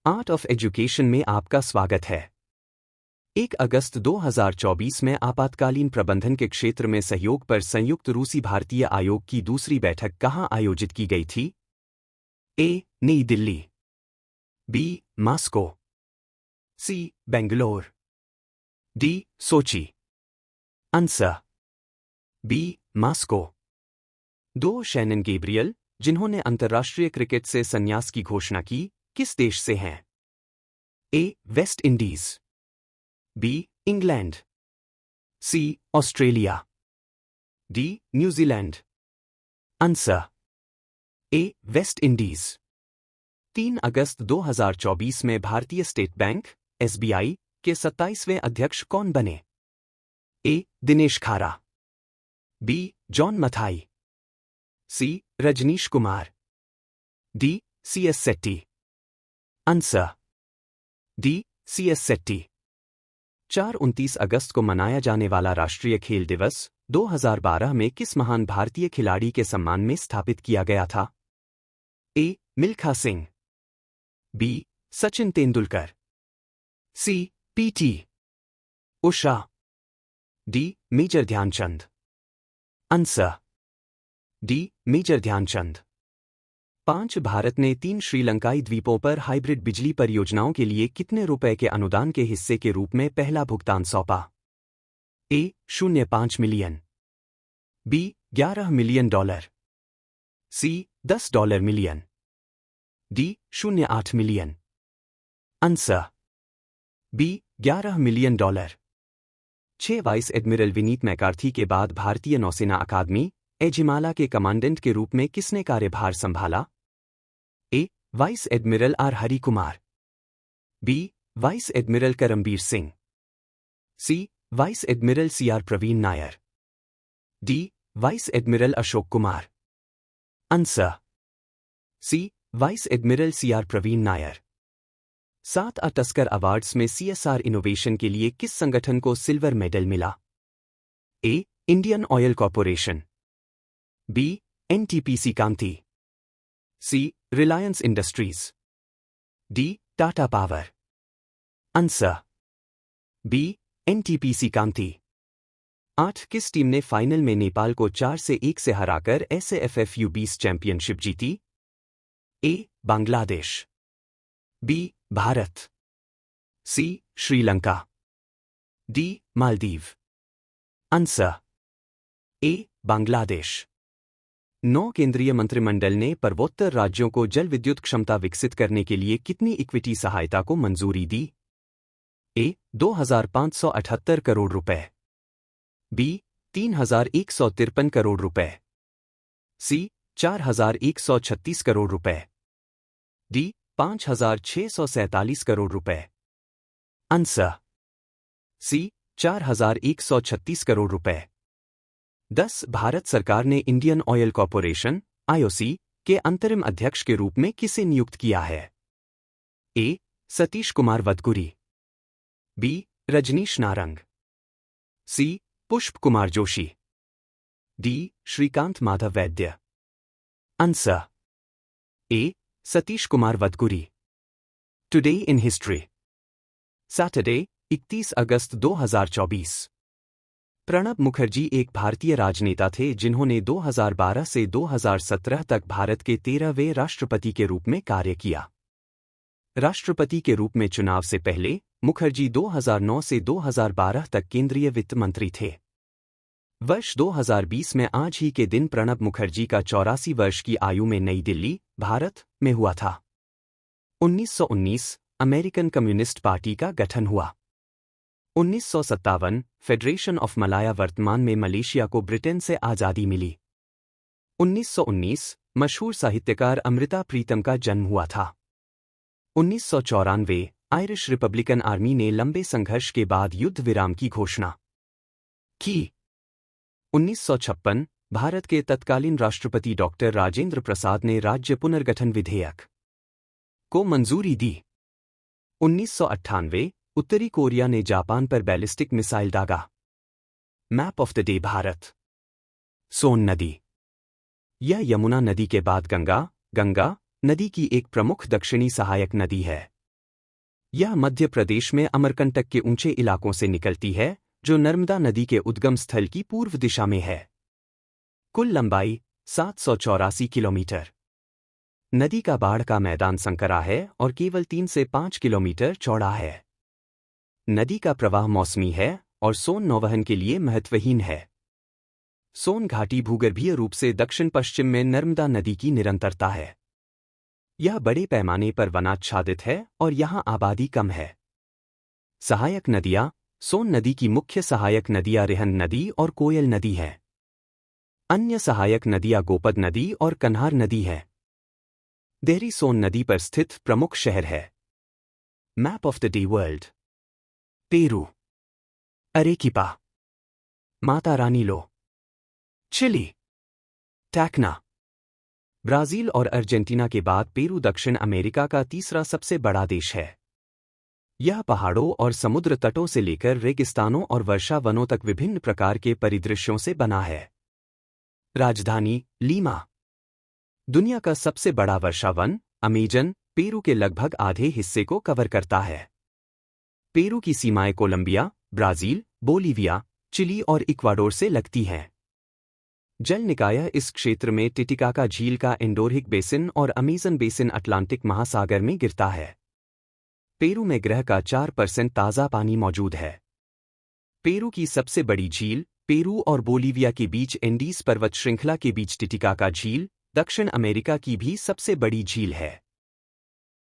Art of education में आपका स्वागत है। 1 अगस्त 2024 में आपातकालीन प्रबंधन के क्षेत्र में सहयोग पर संयुक्त रूसी भारतीय आयोग की दूसरी बैठक कहाँ आयोजित की गई थी? A. New Delhi, B. Moscow, C. Bangalore, D. Sochi. Answer B. Moscow. 2. Shannon Gabriel, जिन्होंने अंतर्राष्ट्रीय क्रिकेट से संन्यास की घोषणा की, किस देश से हैं? ए. West Indies, B. England, C. Australia, D. New Zealand. Answer A. West Indies. 3 अगस्त 2024 में भारतीय स्टेट बैंक (एसबीआई) के 27वें अध्यक्ष कौन बने? A. Dinesh Khara, B. John Mathai, C. Rajnish Kumar, D. C S. Setty. Answer D. C S. Setty. 29 अगस्त को मनाया जाने वाला राष्ट्रीय खेल दिवस 2012 में किस महान भारतीय खिलाड़ी के सम्मान में स्थापित किया गया था? A. Milkha Singh, B. Sachin Tendulkar, C. P T. Usha, D. Major Dhyan Chand. Answer D. Major Dhyan Chand. 5. Bharat ने 3 श्रीलंकाई द्वीपों पर हाइब्रिड बिजली परियोजनाओं के लिए कितने रुपए के अनुदान के हिस्से के रूप में पहला भुगतान सौंपा? A. 0.5 million, B. $11 million, C. $10 million, D. 0.8 million. Answer B. $11 million. 6. Vice admiral Vineet McCarthy के बाद भारतीय नौसेना अकादमी एजिमाला के कमांडेंट के रूप में किसने कार्यभार संभाला? A. Vice admiral R Hari Kumar, B. Vice admiral Karambir Singh, C. Vice admiral C R. Praveen Nair, D. Vice admiral Ashok Kumar. Answer C. Vice admiral C R. Praveen Nair. 7. Tusker awards में सीएसआर इनोवेशन के लिए किस संगठन को सिल्वर मेडल मिला? A. Indian Oil Corporation, B. NTPC Kanti, C. Reliance Industries, D. Tata Power. Answer B. NTPC Kanti. 8. किस team ने final में नेपाल को 4-1 से हराकर एसएएफएफ U20 चैंपियनशिप जीती? A. Bangladesh, B. Bharat, C. Sri Lanka, D. Maldives. Answer A. Bangladesh. 9. केंद्रीय मंत्रिमंडल ने पूर्वोत्तर राज्यों को जल विद्युत क्षमता विकसित करने के लिए कितनी इक्विटी सहायता को मंजूरी दी? ए. 2,578 करोड़ रुपए, बी. 3,153 करोड़ रुपए, सी. 4,136 करोड़ रुपए, डी. 5,647 करोड़ रुपए। Answer C. 4,136 करोड़ रुपए। 10. भारत सरकार ने इंडियन ऑयल कॉर्पोरेशन (आईओसी) के अंतरिम अध्यक्ष के रूप में किसे नियुक्त किया है? A. Satish Kumar Vadkuri, B. Rajnish Narang, C. Pushp Kumar Joshi, D. Shrikant Madhav Vaidya. Answer A. Satish Kumar Vadkuri. Today in history. Saturday, 31 अगस्त 2024। प्रणब मुखर्जी एक भारतीय राजनेता थे जिन्होंने 2012 से 2017 तक भारत के 13वें राष्ट्रपति के रूप में कार्य किया। राष्ट्रपति के रूप में चुनाव से पहले मुखर्जी 2009 से 2012 तक केंद्रीय वित्त मंत्री थे। वर्ष 2020 में आज ही के दिन प्रणब मुखर्जी का 84 वर्ष की आयु में नई दिल्ली, भारत में हुआ था। 1919 अमेरिकन कम्युनिस्ट पार्टी का गठन हुआ। 1957 फेडरेशन ऑफ मलाया वर्तमान में मलेशिया को ब्रिटेन से आज़ादी मिली। 1919 मशहूर साहित्यकार अमृता प्रीतम का जन्म हुआ था। 1994 आयरिश रिपब्लिकन आर्मी ने लंबे संघर्ष के बाद युद्ध विराम की घोषणा की। 1956 भारत के तत्कालीन राष्ट्रपति डॉक्टर राजेंद्र प्रसाद ने राज्य पुनर्गठन विधेयक को मंजूरी दी। 1998 उत्तरी कोरिया ने जापान पर बैलिस्टिक मिसाइल दागा। Map of the day Bharat. Son नदी। यह यमुना नदी के बाद गंगा नदी की एक प्रमुख दक्षिणी सहायक नदी है। यह मध्य प्रदेश में अमरकंटक के ऊंचे इलाकों से निकलती है, जो नर्मदा नदी के उद्गम स्थल की पूर्व दिशा में है। कुल लंबाई 784 किलोमीटर। नदी का बाढ़ का मैदान संकरा है और केवल 3 से 5 किलोमीटर चौड़ा है। नदी का प्रवाह मौसमी है और सोन नौवहन के लिए महत्वहीन है। सोन घाटी भूगर्भीय रूप से दक्षिण पश्चिम में नर्मदा नदी की निरंतरता है। यह बड़े पैमाने पर वनाच्छादित है और यहाँ आबादी कम है। सहायक नदियाँ। सोन नदी की मुख्य सहायक नदियाँ रिहंद नदी और कोयल नदी हैं। अन्य सहायक नदियाँ गोपद नदी और कन्हार नदी हैं। देहरी सोन नदी पर स्थित प्रमुख शहर है। Map of the day world. Peru, Arequipa, Matarani Ilo, Chile, Tacna. Brazil और अर्जेंटीना के बाद पेरू दक्षिण अमेरिका का तीसरा सबसे बड़ा देश है। यह पहाड़ों और समुद्र तटों से लेकर रेगिस्तानों और वर्षा वनों तक विभिन्न प्रकार के परिदृश्यों से बना है। राजधानी लीमा। दुनिया का सबसे बड़ा वर्षा वन अमेजन पेरू के लगभग आधे हिस्से को कवर करता है। पेरू की सीमाएं कोलंबिया, ब्राजील, बोलीविया, चिली और इक्वाडोर से लगती हैं। जल निकाय इस क्षेत्र में टिटिकाका झील का एंडोर्हिक बेसिन और अमेजन बेसिन अटलांटिक महासागर में गिरता है। पेरू में ग्रह का 4% ताज़ा पानी मौजूद है। पेरू की सबसे बड़ी झील पेरू और बोलीविया के बीच एंडीज पर्वत श्रृंखला के बीच टिटिकाका झील दक्षिण अमेरिका की भी सबसे बड़ी झील है।